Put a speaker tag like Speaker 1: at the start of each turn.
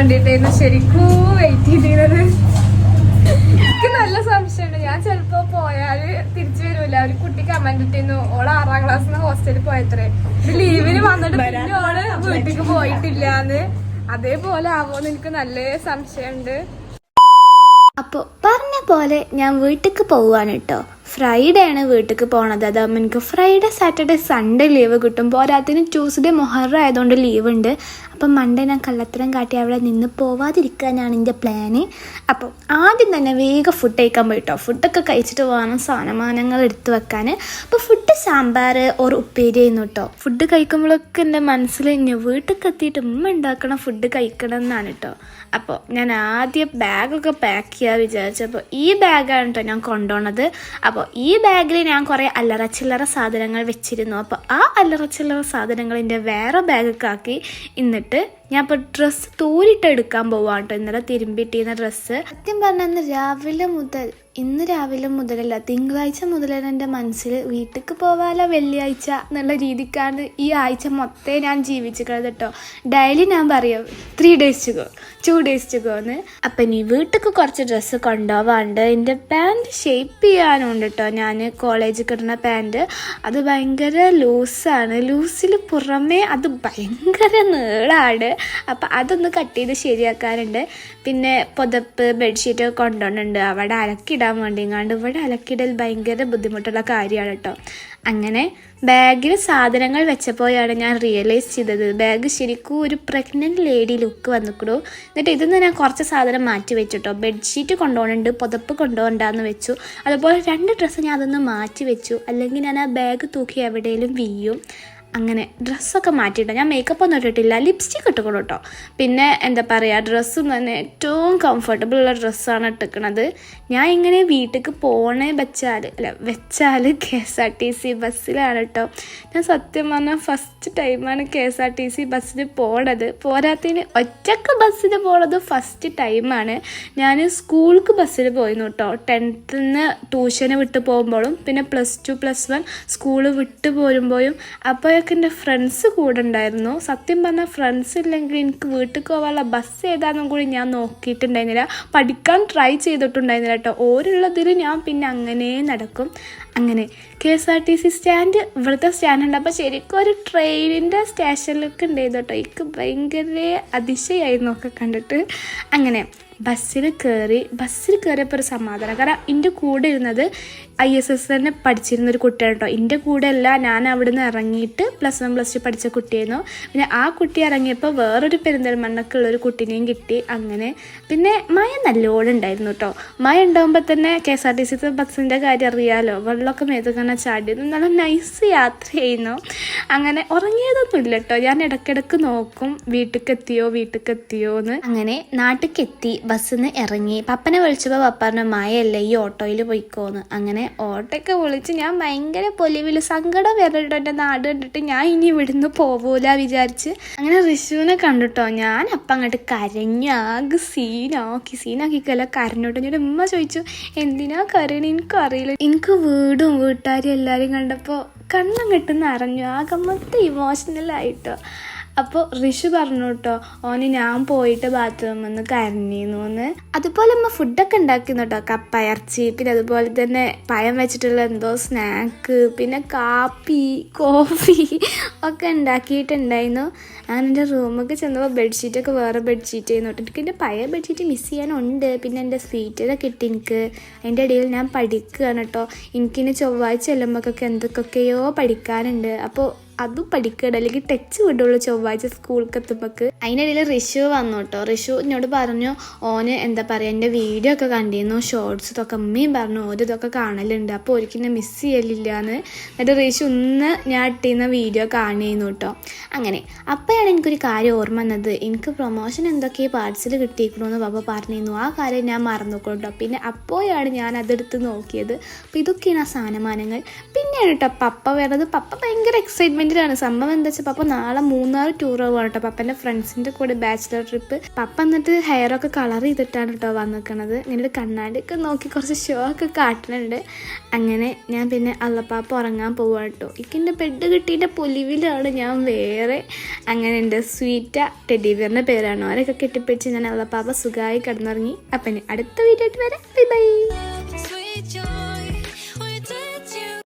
Speaker 1: വേണ്ടിട്ടായിരുന്നു ശരിക്കും വെയിറ്റ് ചെയ്തിരുന്നത്. എനിക്ക് നല്ല സംശയമുണ്ട്, ഞാൻ ചിലപ്പോ പോയാല് തിരിച്ചു വരൂല. ഒരു കുട്ടി കമന്റ് ഇട്ടിരുന്നു, ഓള് 6ാം ക്ലാസ്സിൽ ഹോസ്റ്റലിൽ പോയത്രേ, ലീവിന് വന്നിട്ട് പിന്നെ ഓള് വീട്ടിലേക്ക് പോയിട്ടില്ലാന്ന്. അതേപോലെ ആവോന്ന് എനിക്ക് നല്ല സംശയമുണ്ട്.
Speaker 2: അപ്പോൾ പറഞ്ഞ പോലെ ഞാൻ വീട്ടിലേക്ക് പോവുകയാണ് കേട്ടോ. ഫ്രൈഡേ ആണ് വീട്ടിലേക്ക് പോണത്. അതാകുമ്പോൾ എനിക്ക് ഫ്രൈഡേ സാറ്റർഡേ സൺഡേ ലീവ് കിട്ടും. പോരാത്തിന് ട്യൂസ്ഡേ മൊഹറം ആയതുകൊണ്ട് ലീവ് ഉണ്ട്. അപ്പം മൺഡേ ഞാൻ കള്ളത്തരം കാട്ടി അവിടെ നിന്ന് പോവാതിരിക്കാനാണ് എൻ്റെ പ്ലാന്. അപ്പോൾ ആദ്യം തന്നെ വേഗം ഫുഡ് കഴിക്കാൻ പോയിട്ടോ. ഫുഡൊക്കെ കഴിച്ചിട്ട് വേണം സാധനമാനങ്ങൾ എടുത്ത് വെക്കാൻ. അപ്പോൾ ഫുഡ് സാമ്പാർ ഒരു ഉപ്പേരി ആയിരുന്നു കേട്ടോ. ഫുഡ് കഴിക്കുമ്പോഴൊക്കെ എൻ്റെ മനസ്സിൽ ഇനി വീട്ടിലേക്ക് എത്തിയിട്ട് ഉണ്ടാക്കണം ഫുഡ് കഴിക്കണം എന്നാണ് കേട്ടോ. അപ്പോൾ ഞാൻ ആദ്യം ബാഗൊക്കെ പാക്ക് ചെയ്യാൻ വിചാരിച്ചപ്പോൾ ഈ ബാഗാണ് കേട്ടോ ഞാൻ കൊണ്ടുപോകുന്നത്. അപ്പോൾ ഈ ബാഗിൽ ഞാൻ കുറേ അല്ലറ ചില്ലറ സാധനങ്ങൾ വെച്ചിരുന്നു. അപ്പോൾ ആ അല്ലറ ചില്ലറ സാധനങ്ങൾ എൻ്റെ വേറെ ബാഗൊക്കെ ആക്കി എന്നിട്ട് ഞാൻ ഇപ്പോൾ ഡ്രസ്സ് തോരിട്ട് എടുക്കാൻ പോവാണ് കേട്ടോ. ഇന്നലെ തിരുമ്പിട്ടിരുന്ന ഡ്രസ്സ് സത്യം പറഞ്ഞാൽ ഇന്ന് രാവിലെ മുതലല്ല, തിങ്കളാഴ്ച മുതലാണ് എൻ്റെ മനസ്സിൽ വീട്ടിലേക്ക് പോവാലോ വെള്ളിയാഴ്ച എന്നുള്ള രീതിക്കാണ് ഈ ആഴ്ച മൊത്തം ഞാൻ ജീവിച്ചിരിക്കുന്നത് കേട്ടോ. ഡെയിലി ഞാൻ പറയും 3 days to go 2 days to go എന്ന്. അപ്പം ഇനി വീട്ടിലേക്ക് കുറച്ച് ഡ്രസ്സ് കൊണ്ടുപോവാണ്ട്. എൻ്റെ പാൻറ് ഷേപ്പ് ചെയ്യാനുണ്ട് കേട്ടോ. ഞാൻ കോളേജിൽ കിട്ടുന്ന പാൻറ് അത് ഭയങ്കര ലൂസാണ്. ലൂസിൽ പുറമേ അത് ഭയങ്കര നീളമാണ്. അപ്പം അതൊന്ന് കട്ട് ചെയ്ത് ശരിയാക്കാറുണ്ട്. പിന്നെ പുതപ്പ് ബെഡ്ഷീറ്റൊക്കെ കൊണ്ടുപോകുന്നുണ്ട് അവിടെ അലക്കിടാൻ വേണ്ടിങ്ങാണ്ട്. ഇവിടെ അലക്കിടൽ ഭയങ്കര ബുദ്ധിമുട്ടുള്ള കാര്യമാണ് കേട്ടോ. അങ്ങനെ ബാഗിൽ സാധനങ്ങൾ വെച്ചപ്പോഴാണ് ഞാൻ റിയലൈസ് ചെയ്തത് ബാഗ് ശരിക്കും ഒരു പ്രഗ്നൻറ്റ് ലേഡി ലുക്ക് വന്നിക്കണു. എന്നിട്ട് ഇതിന്ന് ഞാൻ കുറച്ച് സാധനം മാറ്റി വെച്ചിട്ടോ. ബെഡ്ഷീറ്റ് കൊണ്ടുപോകുന്നുണ്ട്, പുതപ്പ് കൊണ്ടുപോകണ്ടെന്ന് വെച്ചു. അതുപോലെ 2 ഡ്രസ്സ് ഞാൻ അതൊന്ന് മാറ്റി വെച്ചു, അല്ലെങ്കിൽ ഞാൻ ആ ബാഗ് തൂക്കി എവിടെയെങ്കിലും വീയും. അങ്ങനെ ഡ്രസ്സൊക്കെ മാറ്റിയിട്ടോ. ഞാൻ മേക്കപ്പ് ഒന്നും ഇട്ടിട്ടില്ല, ലിപ്സ്റ്റിക് ഇട്ടുകൊള്ളൂ കേട്ടോ. പിന്നെ എന്താ പറയുക, ഡ്രസ്സും തന്നെ ഏറ്റവും കംഫർട്ടബിൾ ഉള്ള ഡ്രസ്സാണ് ഇട്ടിക്കണത്. ഞാൻ ഇങ്ങനെ വീട്ടിലേക്ക് വെച്ചാൽ KSRTC ബസ്സിലാണ് കേട്ടോ. ഞാൻ സത്യം പറഞ്ഞാൽ ഫസ്റ്റ് ടൈമാണ് KSRTC ബസ്സിന് പോണത്. പോരാത്തതിന് ഒറ്റക്ക് ബസ്സിന് പോണത് ഫസ്റ്റ് ടൈമാണ്. ഞാൻ സ്കൂൾക്ക് ബസ്സിന് പോയിരുന്നു കേട്ടോ. 10th ട്യൂഷന് വിട്ട് പോകുമ്പോഴും പിന്നെ +2 +1 സ്കൂള് വിട്ട് പോരുമ്പോഴും. അപ്പോൾ എൻ്റെ ഫ്രണ്ട്സ് കൂടെ ഉണ്ടായിരുന്നു. സത്യം പറഞ്ഞാൽ ഫ്രണ്ട്സ് ഇല്ലെങ്കിൽ എനിക്ക് വീട്ടിൽ പോകാനുള്ള ബസ് ഏതാണെന്നും കൂടി ഞാൻ നോക്കിയിട്ടുണ്ടായിരുന്നില്ല, പഠിക്കാൻ ട്രൈ ചെയ്തിട്ടുണ്ടായിരുന്നില്ല കേട്ടോ. ഓരുള്ളതിൽ ഞാൻ പിന്നെ അങ്ങനെ നടക്കും. അങ്ങനെ KSRTC സ്റ്റാൻഡ് ഇവിടുത്തെ സ്റ്റാൻഡുണ്ട്. അപ്പോൾ ശരിക്കും ഒരു ട്രെയിനിൻ്റെ സ്റ്റേഷനിലൊക്കെ ഉണ്ടായിരുന്നു കേട്ടോ. എനിക്ക് ഭയങ്കര അതിശയായിരുന്നു ഒക്കെ കണ്ടിട്ട്. അങ്ങനെ ബസ്സിൽ കയറിയപ്പോൾ ഒരു സമാധാനം. കാരണം എൻ്റെ കൂടെ ഇരുന്നത് ISS തന്നെ പഠിച്ചിരുന്നൊരു കുട്ടിയാണ് കേട്ടോ. എൻ്റെ കൂടെ അല്ല, ഞാൻ അവിടെ നിന്ന് ഇറങ്ങിയിട്ട് +1 +2 പഠിച്ച കുട്ടിയായിരുന്നു. പിന്നെ ആ കുട്ടി ഇറങ്ങിയപ്പോൾ വേറൊരു പെരിന്തൽമണ്ണക്കുള്ളൊരു കുട്ടീനെയും കിട്ടി. അങ്ങനെ പിന്നെ മഴ നല്ലോണം ഉണ്ടായിരുന്നു കേട്ടോ. മഴ ഉണ്ടാകുമ്പോൾ തന്നെ KSRTC ബസ്സിൻ്റെ കാര്യം അറിയാമല്ലോ, വെള്ളമൊക്കെ മേത്തങ്ങനെ ചാടി നല്ല നൈസ് യാത്ര ചെയ്യുന്നു. അങ്ങനെ ഉറങ്ങിയതൊന്നുമില്ല കേട്ടോ. ഞാൻ ഇടയ്ക്കിടയ്ക്ക് നോക്കും വീട്ടിലേക്ക് എത്തിയോ എന്ന്. അങ്ങനെ നാട്ടിലേക്ക് എത്തി, ബസ്സിൽ നിന്ന് ഇറങ്ങി. പപ്പനെ വിളിച്ചപ്പോൾ പപ്പ പറഞ്ഞു മഴയല്ലേ ഈ ഓട്ടോയിൽ പോയിക്കോന്ന്. അങ്ങനെ ഓട്ടോയൊക്കെ വിളിച്ച് ഞാൻ ഭയങ്കര പൊലിവിൽ സങ്കടം വരട്ടോ. എൻ്റെ നാട് കണ്ടിട്ട് ഞാൻ ഇനി ഇവിടുന്ന് പോകൂല വിചാരിച്ച്. അങ്ങനെ റിഷുവിനെ കണ്ടിട്ടോ. ഞാൻ അപ്പം അങ്ങോട്ട് കരഞ്ഞു, ആകെ സീനാക്കിക്കല്ല കരഞ്ഞോട്ടോ. ഞാൻ ഉമ്മ ചോദിച്ചു എന്തിനാ കരയണ, എനിക്കറിയില്ല. എനിക്ക് വീട്ടുകാരും എല്ലാവരും കണ്ടപ്പോൾ കണ്ണങ്ങട്ട് നിറഞ്ഞു, ആകെ മൊത്തം ഇമോഷണലായിട്ടോ. അപ്പോൾ ഋഷു പറഞ്ഞു കേട്ടോ ഓന് ഞാൻ പോയിട്ട് ബാത്റൂമിൽ നിന്ന് കരഞ്ഞിരുന്നു എന്ന്. അതുപോലെ അമ്മ ഫുഡൊക്കെ ഉണ്ടാക്കുന്നു കേട്ടോ. കപ്പ ഇറച്ചി, പിന്നെ അതുപോലെ തന്നെ പഴം വെച്ചിട്ടുള്ള എന്തോ സ്നാക്ക്, പിന്നെ കാപ്പി കോഫി ഒക്കെ ഉണ്ടാക്കിയിട്ടുണ്ടായിരുന്നു. അങ്ങനെ എൻ്റെ റൂമൊക്കെ ചെന്നപ്പോൾ ബെഡ്ഷീറ്റൊക്കെ വേറെ ബെഡ്ഷീറ്റ് ചെയ്യുന്നു കേട്ടോ. എനിക്ക് എൻ്റെ പഴയ ബെഡ്ഷീറ്റ് മിസ് ചെയ്യാനുണ്ട്. പിന്നെ എൻ്റെ സ്വീറ്റൊക്കെ കിട്ടി എനിക്ക്. അതിൻ്റെ ഇടയിൽ ഞാൻ പഠിക്കുകയാണ് കേട്ടോ. എനിക്കിനി ചൊവ്വാഴ്ച ചെല്ലുമ്പോഴൊക്കെ എന്തൊക്കെയോ പഠിക്കാനുണ്ട്. അപ്പോൾ അതും പഠിക്കണം, അല്ലെങ്കിൽ ടച്ച് വിടുള്ളൂ ചൊവ്വാഴ്ച സ്കൂൾക്ക് എത്തുമ്പോൾക്ക്. അതിനിടയിൽ ഋഷു വന്നു കേട്ടോ. ഋഷു എന്നോട് പറഞ്ഞു ഓന് എന്താ പറയുക എൻ്റെ വീഡിയോ ഒക്കെ കണ്ടിരുന്നു, ഷോർട്സ് ഇതൊക്കെ. അമ്മയും പറഞ്ഞു ഇതൊക്കെ കാണലുണ്ട്, അപ്പോൾ ഒരിക്കലും മിസ് ചെയ്യലില്ല എന്ന്. എന്നിട്ട് ഋഷു ഞാൻ ഇട്ടിരുന്ന വീഡിയോ കാണുന്നു കേട്ടോ. അങ്ങനെ അപ്പോഴാണ് എനിക്കൊരു കാര്യം ഓർമ്മ വന്നത്. എനിക്ക് പ്രൊമോഷൻ എന്തൊക്കെ പാർട്സിൽ കിട്ടിയിരിക്കണമെന്ന് പപ്പ പറഞ്ഞിരുന്നു. ആ കാര്യം ഞാൻ മറന്നു കേട്ടോ. പിന്നെ അപ്പോഴാണ് ഞാൻ അതെടുത്ത് നോക്കിയത്. അപ്പോൾ ഇതൊക്കെയാണ് ആ സാധനമാനങ്ങൾ. പിന്നെയാണ് കേട്ടോ പപ്പ വരുന്നത്. പപ്പ ഭയങ്കര എക്സൈറ്റ്മെൻറ്റ് എക്സൈറ്റ്മെൻറ്റിലാണ്. സംഭവം എന്താ വെച്ചാൽ പപ്പ നാളെ മൂന്നാർ ടൂർ പോവാണ് കേട്ടോ, പപ്പൻ്റെ ഫ്രണ്ട്സിൻ്റെ കൂടെ ബാച്ചിലർ ട്രിപ്പ്. പപ്പ എന്നിട്ട് ഹെയറൊക്കെ കളർ ചെയ്തിട്ടാണ് കേട്ടോ വന്നിരിക്കണത്. ഇങ്ങനെ കണ്ണാടിയൊക്കെ നോക്കി കുറച്ച് ഷോ ഒക്കെ കാട്ടുന്നുണ്ട്. അങ്ങനെ ഞാൻ പിന്നെ അള്ളപ്പാപ്പ ഉറങ്ങാൻ പോവാണ് കേട്ടോ. എനിക്കെൻ്റെ ബെഡ് കിട്ടിയിട്ട് പൊലിവിലാണ് ഞാൻ വേറെ. അങ്ങനെ എൻ്റെ സ്വീറ്റ ടെഡിബിയറിൻ്റെ പേരാണ്. അവരൊക്കെ കെട്ടിപ്പിടിച്ച് ഞാൻ അള്ളപ്പാപ്പ സുഖമായി കിടന്നുറങ്ങി. അപ്പം അടുത്ത വീഡിയോ ആയിട്ട് വരാം. Bye bye.